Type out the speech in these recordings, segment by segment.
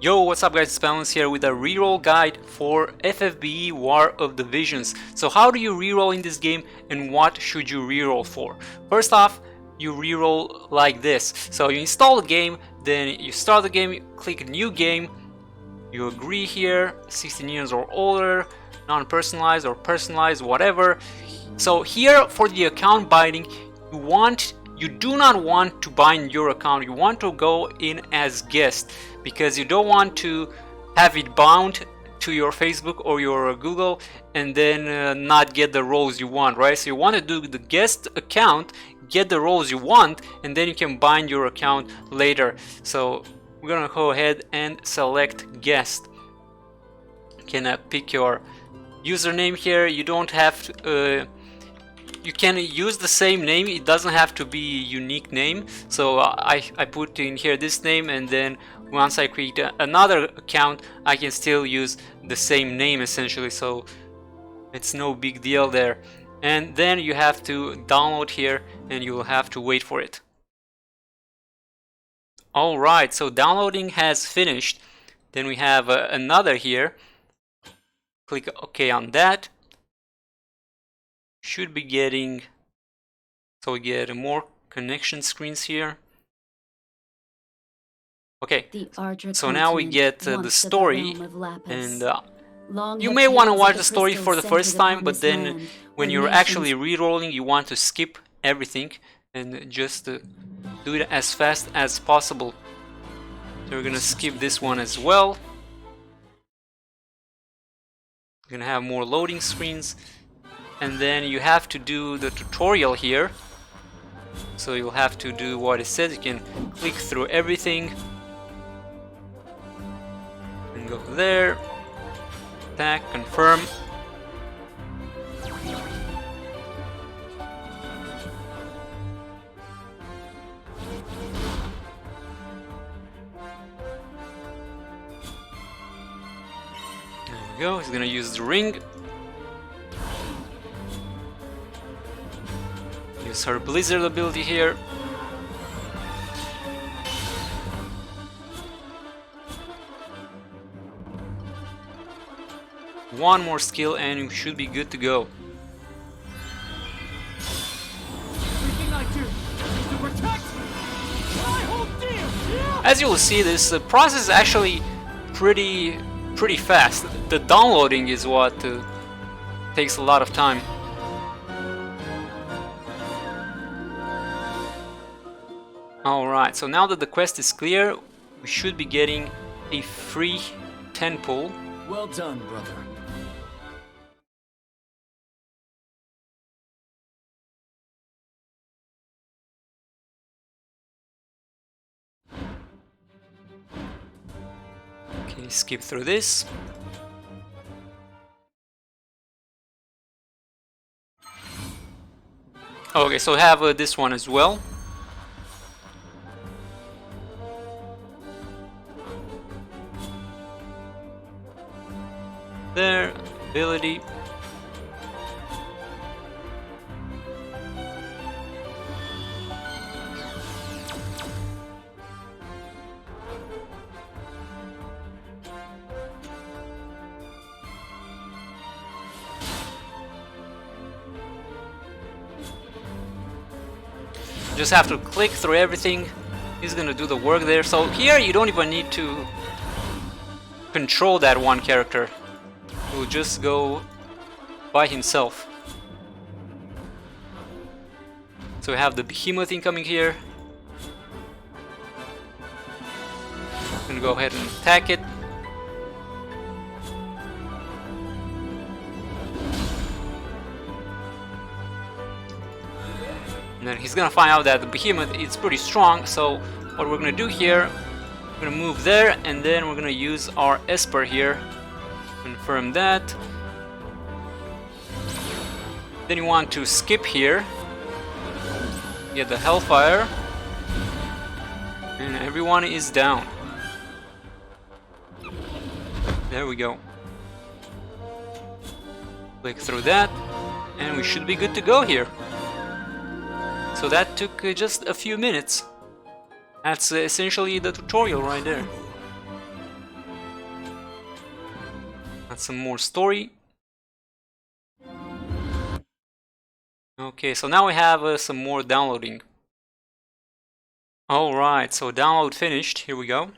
Yo, what's up guys, it's MrPantaloons here with a reroll guide for FFBE War of the Visions. So how do you reroll in this game and what should you reroll for? First off, you reroll like this. So you install the game, then you start the game, you click new game, you agree here, 16 years or older, non-personalized or personalized, whatever. So here for the account binding, you do not want to bind your account, you want to go in as guest because you don't want to have it bound to your Facebook or your Google and then not get the roles you want, right? So you want to do the guest account, get the roles you want, and then you can bind your account later. So we're gonna go ahead and select guest. You can pick your username here. You don't have to, you can use the same name, it doesn't have to be a unique name. So I put in here this name, and then once I create another account I can still use the same name essentially, so it's no big deal there. And then you have to download here and you will have to wait for it. Alright, so downloading has finished. Then we have another here. Click OK on that. Should be getting, so we get more connection screens here. Okay, so now we get the story, and you may want to watch the story for the first time, but then when you're actually re-rolling you want to skip everything and just do it as fast as possible. So we're gonna skip this one as well. We're gonna have more loading screens. And then you have to do the tutorial here. So you'll have to do what it says. You can click through everything and go there, attack, confirm. There we go. He's gonna use the ring. Use her blizzard ability here. One more skill and you should be good to go. As you will see, this process is actually pretty fast. The downloading is what takes a lot of time. Alright, so now that the quest is clear, we should be getting a free 10 pull. Well done, brother. Okay, skip through this. Okay, so I have this one as well. There, ability. Just have to click through everything. He's gonna do the work there. So here you don't even need to control that one character. He'll just go by himself. So we have the behemoth incoming here. I'm gonna go ahead and attack it. And then he's gonna find out that the behemoth is pretty strong, so what we're gonna do here, we're gonna move there and then we're gonna use our Esper here. Confirm that. Then you want to skip here, get the Hellfire, and everyone is down. There we go. Click through that, and we should be good to go here. So that took just a few minutes. That's essentially the tutorial right there. That's some more story. Okay, so now we have some more downloading. Alright, so download finished. Here we go.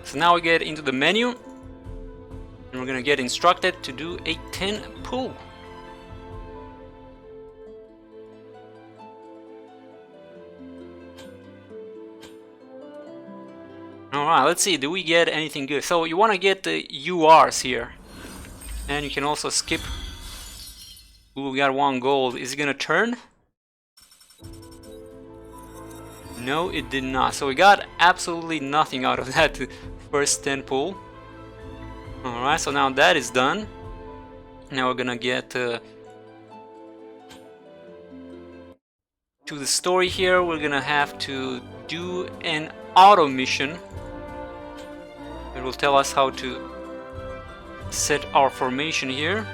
So now we get into the menu, and we're gonna get instructed to do a 10 pull. Alright, let's see, do we get anything good? So you want to get the URs here. And you can also skip. Ooh, we got 1 gold. Is it gonna turn? No, it did not. So we got absolutely nothing out of that first 10 pull. Alright, so now that is done. Now we're gonna get to the story here. We're gonna have to do an auto mission. It will tell us how to set our formation here.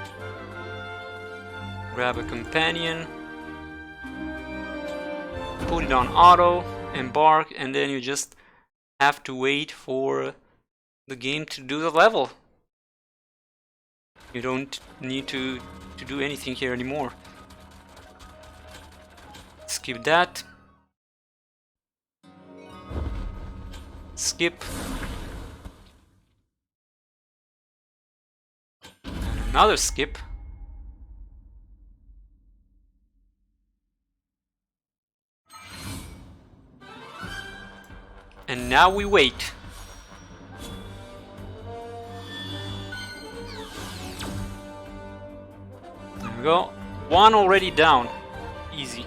Grab a companion, put it on auto, embark, and then you just have to wait for the game to do the level. You don't need to do anything here anymore. Skip that. Skip. Another skip. And now we wait. There we go. 1 already down. Easy.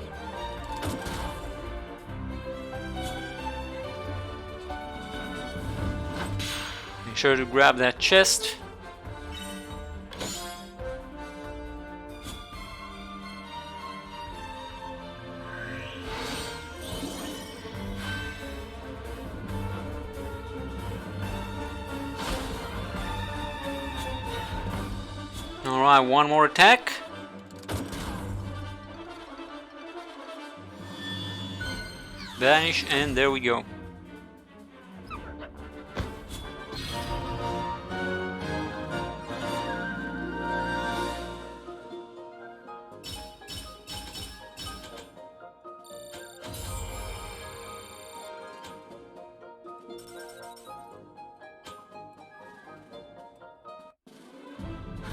Make sure to grab that chest. Alright, 1 more attack. Vanish, and there we go.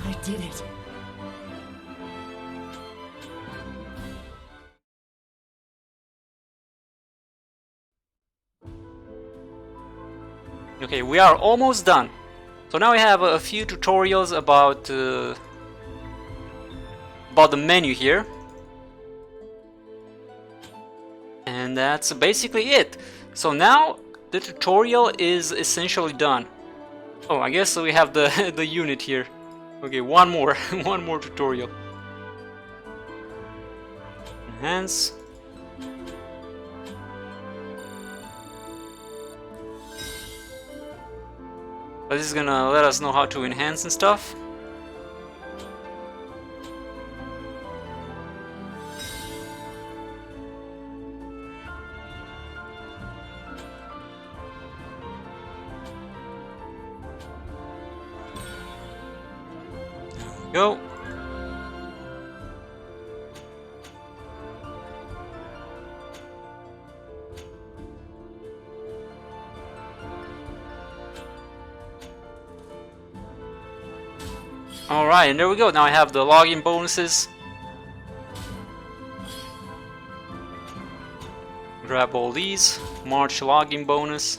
I did it. Okay, we are almost done. So now we have a few tutorials about the menu here. And that's basically it. So now the tutorial is essentially done. Oh, I guess we have the the unit here. Okay, 1 more, 1 more tutorial. Enhance. This is gonna let us know how to enhance and stuff. There we go. Alright, and there we go. Now I have the login bonuses. Grab all these. March login bonus.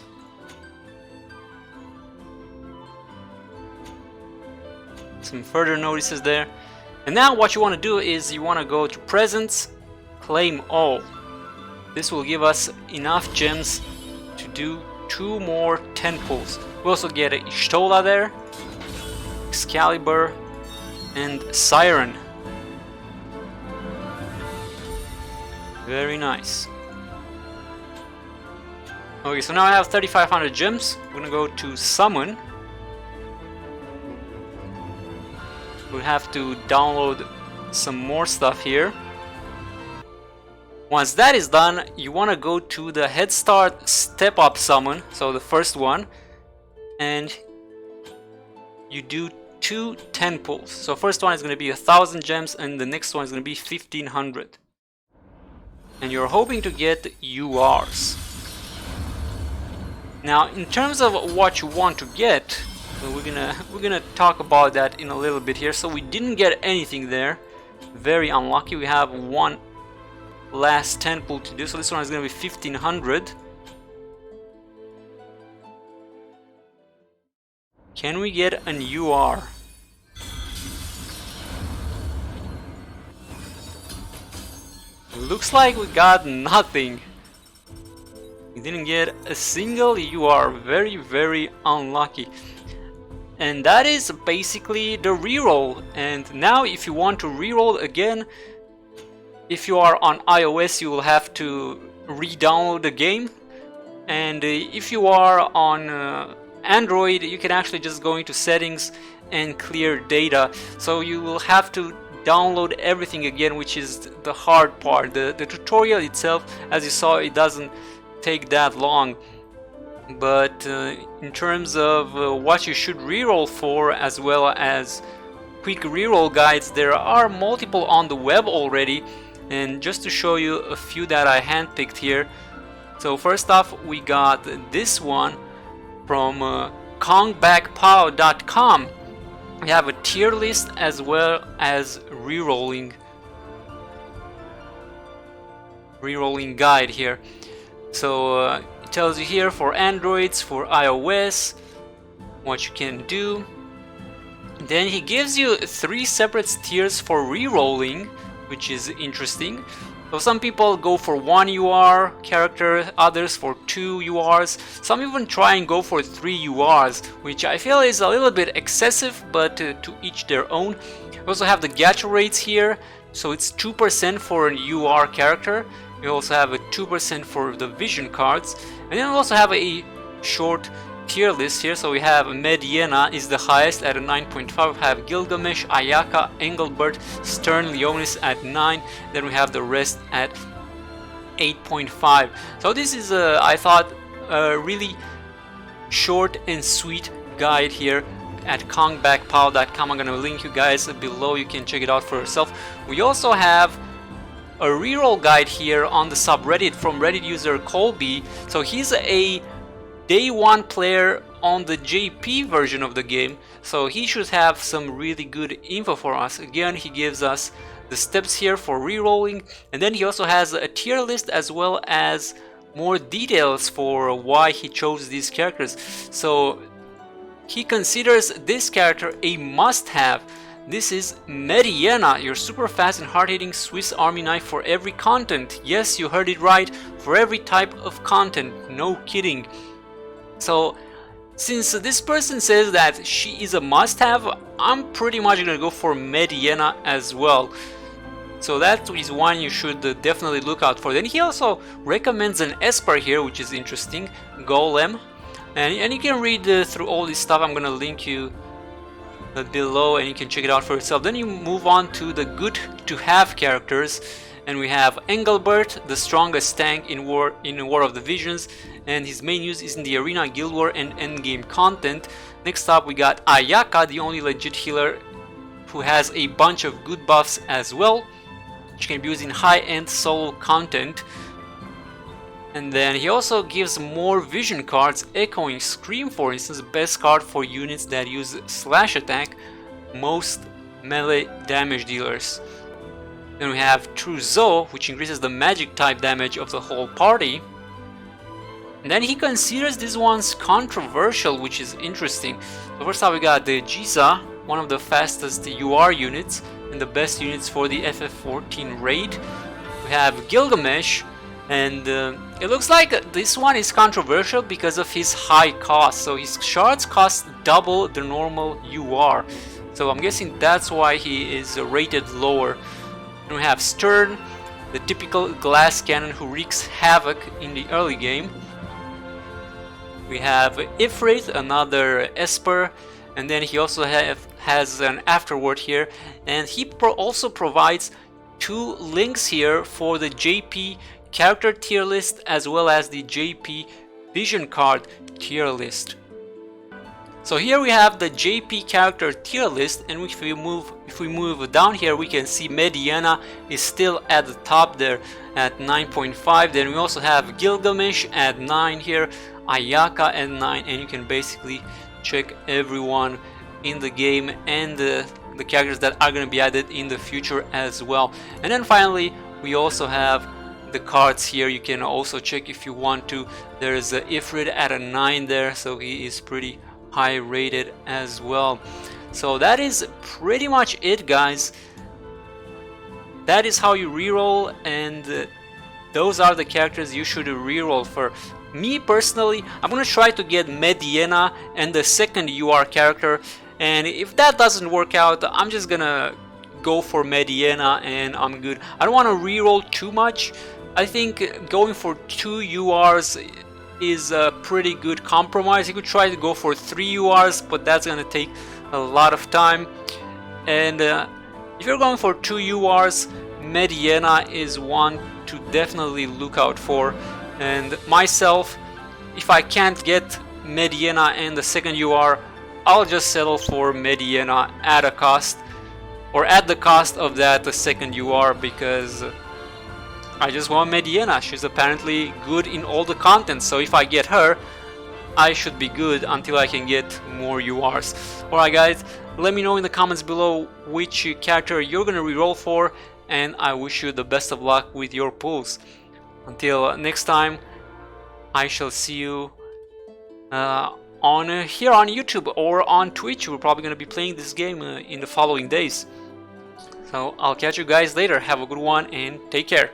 Some further notices there. And now what you want to do is you want to go to presents, claim all. This will give us enough gems to do 2 more 10 pulls. We also get a Ishtola there, Excalibur, and Siren. Very nice. Okay, so now I have 3,500 gems. We're gonna go to summon. We'll have to download some more stuff here. Once that is done, you want to go to the Head Start Step Up Summon, so the first one, and you do 2 10 pulls. So first one is going to be 1,000 gems and the next one is going to be 1,500. And you're hoping to get URs. Now in terms of what you want to get, we're gonna talk about that in a little bit here. So we didn't get anything there. Very unlucky. We have one last 10 pull to do, so this one is going to be 1,500. Can we get an UR? Looks like we got nothing. We didn't get a single UR. Very, very unlucky. And that is basically the reroll. And now if you want to reroll again, if you are on iOS, you will have to re-download the game. And if you are on Android, you can actually just go into settings and clear data. So you will have to download everything again, which is the hard part. The tutorial itself, as you saw, it doesn't take that long. But in terms of what you should reroll for, as well as quick reroll guides, there are multiple on the web already. And just to show you a few that I handpicked here. So first off, we got this one from kongbackpow.com. We have a tier list as well as rerolling guide here. So it tells you here for Androids, for iOS, what you can do. Then he gives you 3 separate tiers for rerolling, which is interesting. So some people go for 1 UR character, others for 2 URs. Some even try and go for 3 URs, which I feel is a little bit excessive, but to each their own. We also have the gacha rates here, so it's 2% for an UR character. We also have a 2% for the vision cards, and then we also have a short tier list here. So we have Mediana is the highest at a 9.5. We have Gilgamesh, Ayaka, Engelbert, Stern, Leonis at 9. Then we have the rest at 8.5. So this is I thought a really short and sweet guide here at kongbackpow.com. I'm gonna link you guys below. You can check it out for yourself. We also have a reroll guide here on the subreddit from Reddit user Colby. So he's a Day 1 player on the JP version of the game, so he should have some really good info for us. Again, he gives us the steps here for rerolling, and then he also has a tier list as well as more details for why he chose these characters. So he considers this character a must-have. This is Mediana, your super fast and hard-hitting Swiss Army knife for every content. Yes, you heard it right, for every type of content, no kidding. So since this person says that she is a must-have, I'm pretty much gonna go for Mediana as well. So that is one you should definitely look out for. Then he also recommends an Esper here, which is interesting, Golem. And you can read through all this stuff. I'm gonna link you below and you can check it out for yourself. Then you move on to the good to have characters. And we have Engelbert, the strongest tank in War of the Visions, and his main use is in the Arena, Guild War, and endgame content. Next up we got Ayaka, the only legit healer who has a bunch of good buffs as well, which can be used in high-end solo content. And then he also gives more vision cards, Echoing Scream for instance, best card for units that use slash attack, most melee damage dealers. Then we have True Zo, which increases the magic type damage of the whole party. And then he considers these ones controversial, which is interesting. So first up we got the Giza, one of the fastest UR units and the best units for the FF14 raid. We have Gilgamesh, and it looks like this one is controversial because of his high cost. So his shards cost double the normal UR. So I'm guessing that's why he is rated lower. And we have Stern, the typical glass cannon who wreaks havoc in the early game. We have Ifrit, another Esper, and then he also has an afterword here, and he also provides two links here for the JP character tier list as well as the JP vision card tier list. So here we have the JP character tier list, and if we move down here, we can see Mediana is still at the top there at 9.5. Then we also have Gilgamesh at 9 here, Ayaka at 9, and you can basically check everyone in the game and the characters that are going to be added in the future as well. And then finally, we also have the cards here. You can also check if you want to. There's Ifrit at a 9 there, so he is pretty high rated as well. So that is pretty much it, guys. That is how you reroll, and those are the characters you should reroll for. Me personally, I'm gonna try to get Mediana and the second UR character, and if that doesn't work out, I'm just gonna go for Mediana and I'm good. I don't want to reroll too much. I think going for 2 URs is a pretty good compromise. You could try to go for 3 URs, but that's gonna take a lot of time. And if you're going for 2 URs, Mediana is one to definitely look out for. And myself, if I can't get Mediana and the second UR, I'll just settle for Mediana at a cost, or at the cost of that the second UR, because I just want Mediana. She's apparently good in all the content, so if I get her, I should be good until I can get more URs. Alright guys, let me know in the comments below which character you're gonna reroll for, and I wish you the best of luck with your pulls. Until next time, I shall see you on here on YouTube or on Twitch. We're probably gonna be playing this game in the following days. So I'll catch you guys later. Have a good one and take care.